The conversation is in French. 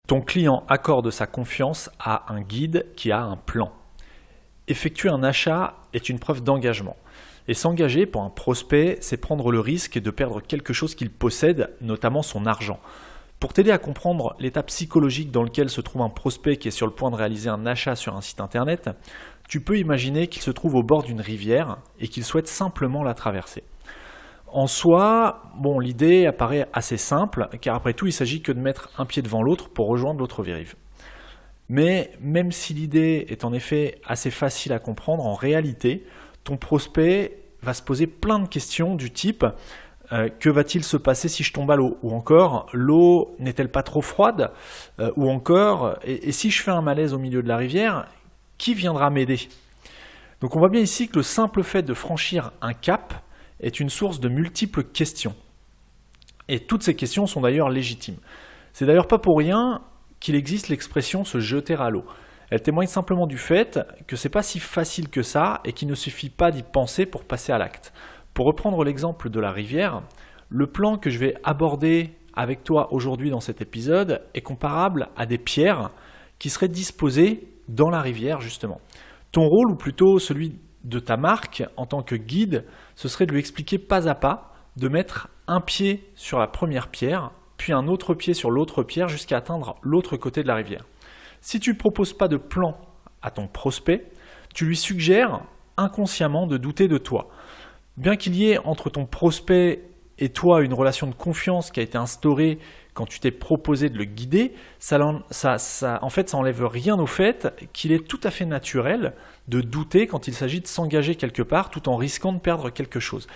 Ton client accorde sa confiance à un guide qui a un plan. Effectuer un achat est une preuve d'engagement. Et s'engager pour un prospect, c'est prendre le risque de perdre quelque chose qu'il possède, notamment son argent. Pour t'aider à comprendre l'état psychologique dans lequel se trouve un prospect qui est sur le point de réaliser un achat sur un site internet, tu peux imaginer qu'il se trouve au bord d'une rivière et qu'il souhaite simplement la traverser. En soi, l'idée apparaît assez simple, car après tout, il s'agit que de mettre un pied devant l'autre pour rejoindre l'autre rive. Mais même si l'idée est en effet assez facile à comprendre, en réalité, ton prospect va se poser plein de questions du type que va-t-il se passer si je tombe à l'eau? Ou encore, l'eau n'est-elle pas trop froide? Ou encore, et si je fais un malaise au milieu de la rivière, qui viendra m'aider? Donc on voit bien ici que le simple fait de franchir un cap est une source de multiples questions. Et toutes ces questions sont d'ailleurs légitimes. C'est d'ailleurs pas pour rien qu'il existe l'expression se jeter à l'eau. Elle témoigne simplement du fait que c'est pas si facile que ça et qu'il ne suffit pas d'y penser pour passer à l'acte. Pour reprendre l'exemple de la rivière, le plan que je vais aborder avec toi aujourd'hui dans cet épisode est comparable à des pierres qui seraient disposées dans la rivière justement. Ton rôle, ou plutôt celui de ta marque en tant que guide, ce serait de lui expliquer pas à pas, de mettre un pied sur la première pierre, puis un autre pied sur l'autre pierre jusqu'à atteindre l'autre côté de la rivière. Si tu ne proposes pas de plan à ton prospect, tu lui suggères inconsciemment de douter de toi. Bien qu'il y ait entre ton prospect et toi une relation de confiance qui a été instaurée quand tu t'es proposé de le guider, ça n'enlève rien au fait qu'il est tout à fait naturel de douter quand il s'agit de s'engager quelque part tout en risquant de perdre quelque chose.